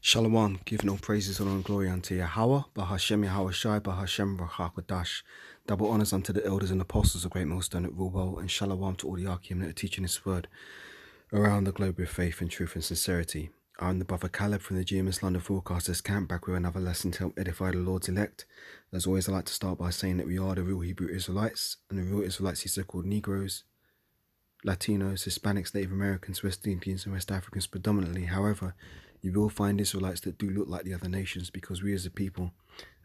Shalom, giving all praises, honor, and glory unto Yahweh, Bahashem Yahweh Shai, Bahashem Rachakodash. Double honors unto the elders and apostles of Great Millstone that rule well, and shalom to all the Archeim that are teaching this word around the globe with faith and truth and sincerity. I'm the brother Caleb from the GMS London Forecasters Camp, back with another lesson to help edify the Lord's elect. As always, I like to start by saying that we are the real Hebrew Israelites, and the real Israelites, these so-called Negroes, Latinos, Hispanics, Native Americans, West Indians, and West Africans predominantly. However, you will find Israelites that do look like the other nations, because we as a people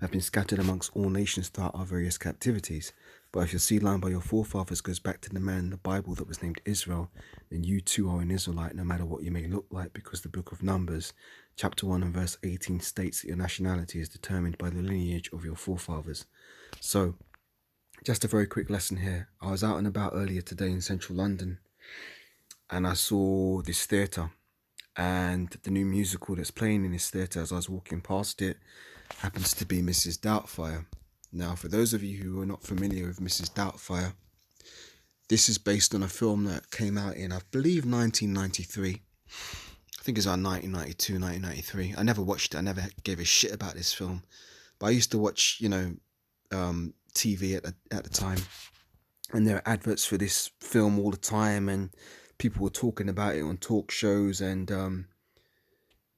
have been scattered amongst all nations throughout our various captivities. But if your seed line by your forefathers goes back to the man in the Bible that was named Israel, then you too are an Israelite, no matter what you may look like, because the book of Numbers, chapter 1 and verse 18 states that your nationality is determined by the lineage of your forefathers. So, just a very quick lesson here. I was out and about earlier today in central London, and I saw this theatre, and the new musical that's playing in this theatre as I was walking past it happens to be Mrs. Doubtfire. Now, for those of you who are not familiar with Mrs. Doubtfire, this is based on a film that came out in, I believe, 1993. I think it's around 1992, 1993. I never watched it. I never gave a shit about this film. But I used to watch, TV at the time, and there are adverts for this film all the time, and people were talking about it on talk shows, and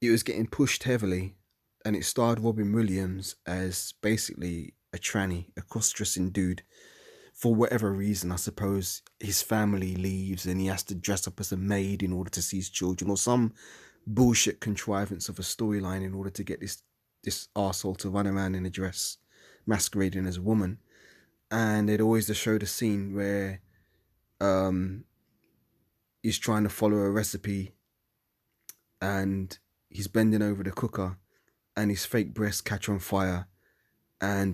it was getting pushed heavily, and it starred Robin Williams as basically a tranny, a cross-dressing dude. For whatever reason, I suppose his family leaves and he has to dress up as a maid in order to see his children, or some bullshit contrivance of a storyline in order to get this arsehole to run around in a dress masquerading as a woman. And they'd always show the scene where he's trying to follow a recipe and he's bending over the cooker and his fake breasts catch on fire, and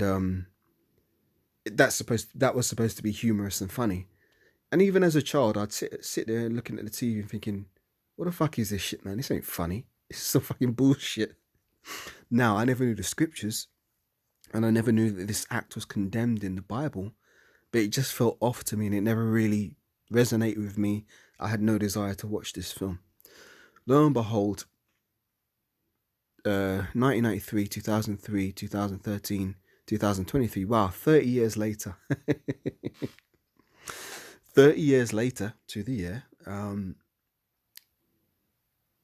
that was supposed to be humorous and funny. And even as a child, I'd sit there looking at the TV and thinking, what the fuck is this shit, man? This ain't funny. It's some fucking bullshit. Now, I never knew the scriptures, and I never knew that this act was condemned in the Bible, but it just felt off to me, and it never really resonated with me. I had no desire to watch this film. Lo and behold, 1993, 2003, 2013, 2023, wow, 30 years later. 30 years later to the year,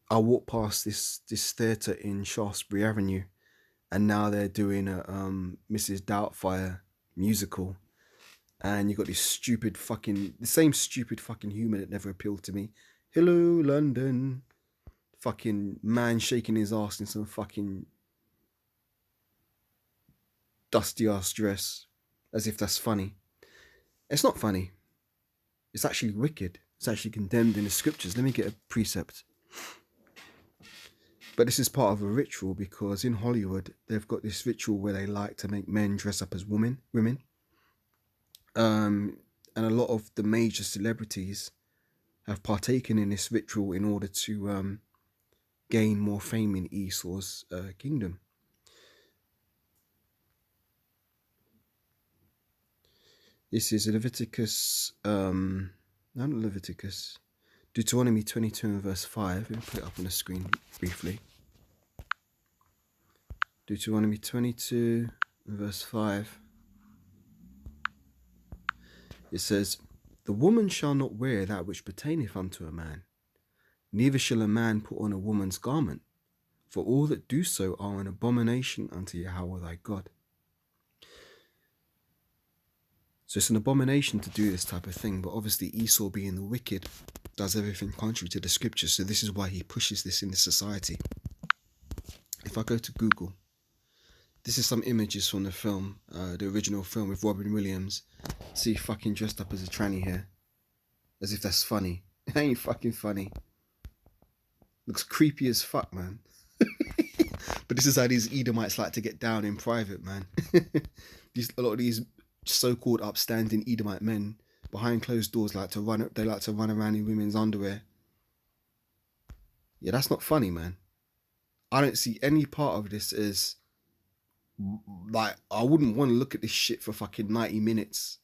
I walked past this theatre in Shaftesbury Avenue, and now they're doing a Mrs. Doubtfire musical, and you got this the same stupid fucking humour that never appealed to me. Hello, London. Fucking man shaking his ass in some fucking dusty ass dress, as if that's funny. It's not funny. It's actually wicked. It's actually condemned in the scriptures. Let me get a precept. But this is part of a ritual, because in Hollywood, they've got this ritual where they like to make men dress up as women. And a lot of the major celebrities have partaken in this ritual in order to gain more fame in Esau's kingdom. This is Leviticus, not Leviticus, Deuteronomy 22 and verse 5. Let me put it up on the screen briefly. Deuteronomy 22 and verse 5. It says, "The woman shall not wear that which pertaineth unto a man, neither shall a man put on a woman's garment, for all that do so are an abomination unto Yahweh thy God." So it's an abomination to do this type of thing, but obviously Esau, being the wicked, does everything contrary to the scriptures, so this is why he pushes this in the society. If I go to Google, this is some images from the film, the original film with Robin Williams. See, fucking dressed up as a tranny here, as if that's funny. It ain't fucking funny. Looks creepy as fuck, man. But this is how these Edomites like to get down in private, man. A lot of these so-called upstanding Edomite men behind closed doors like to run around in women's underwear. Yeah, that's not funny, man. I don't see any part of this as, like, I wouldn't want to look at this shit for fucking 90 minutes.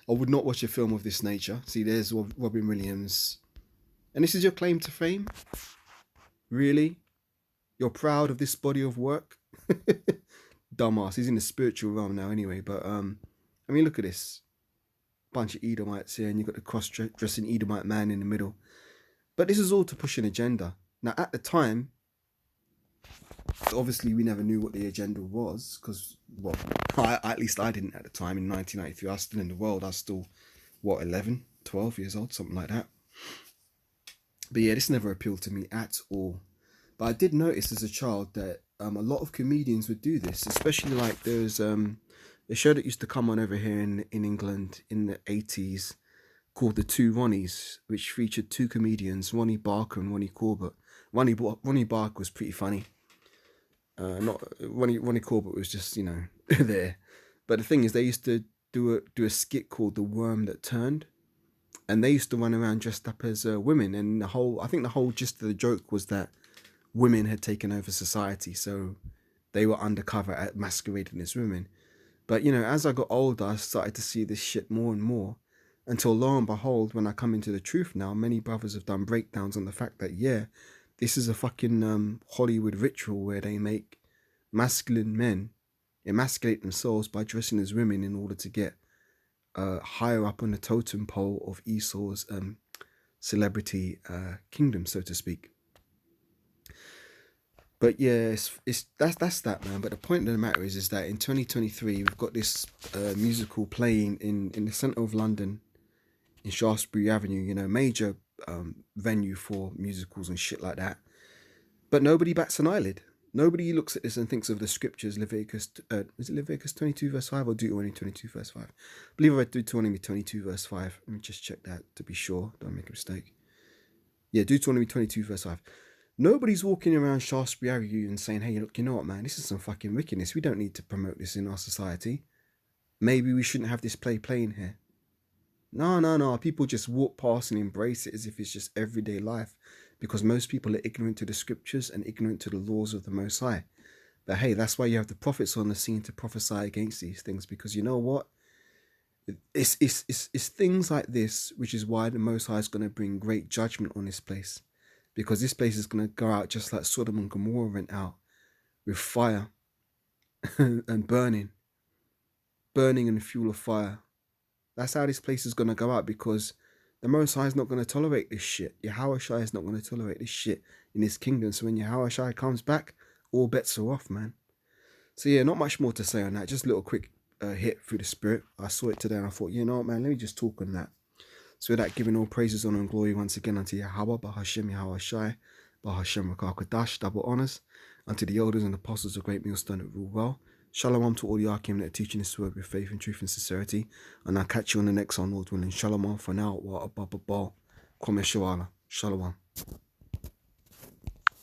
I would not watch a film of this nature. See, there's Robin Williams. And this is your claim to fame? Really? You're proud of this body of work? Dumbass. He's in the spiritual realm now anyway. But I mean, look at this. Bunch of Edomites here, and you've got the cross-dressing Edomite man in the middle. But this is all to push an agenda. Now, at the time, obviously we never knew what the agenda was, because, well, at least I didn't at the time. In 1993, I was still in the world. I was still, what, 11, 12 years old, something like that. But yeah, this never appealed to me at all. But I did notice as a child that a lot of comedians would do this, especially like there's a show that used to come on over here in England in the 80s called The Two Ronnies, which featured two comedians, Ronnie Barker and Ronnie Corbett. Ronnie Barker was pretty funny. Not Ronnie Corbett was just, you know, there. But the thing is, they used to do a skit called The Worm That Turned, and they used to run around dressed up as women. And I think the whole gist of the joke was that women had taken over society, so they were undercover at masquerading as women. But you know, as I got older, I started to see this shit more and more, until lo and behold, when I come into the truth now, many brothers have done breakdowns on the fact that, yeah, this is a fucking Hollywood ritual where they make masculine men emasculate themselves by dressing as women in order to get higher up on the totem pole of Esau's celebrity kingdom, so to speak. But yeah, that's that, man. But the point of the matter is that in 2023 we've got this musical playing in the centre of London, in Shaftesbury Avenue. You know, major venue for musicals and shit like that. But nobody bats an eyelid. Nobody looks at this and thinks of the scriptures. Leviticus, is it Leviticus 22 verse 5 or Deuteronomy 22 verse 5? I believe I read Deuteronomy 22 verse 5. Let me just check that to be sure. Don't make a mistake. Yeah, Deuteronomy 22 verse 5. Nobody's walking around Shaftesbury Avenue and saying, hey, look, you know what, man, this is some fucking wickedness. We don't need to promote this in our society. Maybe we shouldn't have this play playing here. No. People just walk past and embrace it as if it's just everyday life, because most people are ignorant to the scriptures and ignorant to the laws of the Most High. But hey, that's why you have the prophets on the scene to prophesy against these things, because you know what? It's things like this which is why the Most High is going to bring great judgment on this place. Because this place is going to go out just like Sodom and Gomorrah went out, with fire and burning in the fuel of fire. That's how this place is going to go out, because the Most High is not going to tolerate this shit. Yahushua is not going to tolerate this shit in his kingdom. So when Yahushua comes back, all bets are off, man. So yeah, not much more to say on that. Just a little quick hit through the spirit. I saw it today and I thought, you know what, man, let me just talk on that. So with that, giving all praises, honor and glory once again unto Yahweh, Bahashem Yahweh Shai, Bahashem Rakakadash, double honors, unto the elders and apostles of Great Millstone that rule well. Shalom to all the Arkim that are teaching this word with faith and truth and sincerity. And I'll catch you on the next one, Lord willing. Shalom for now. Wa ababa ball. Kwame Shawala. Shalom.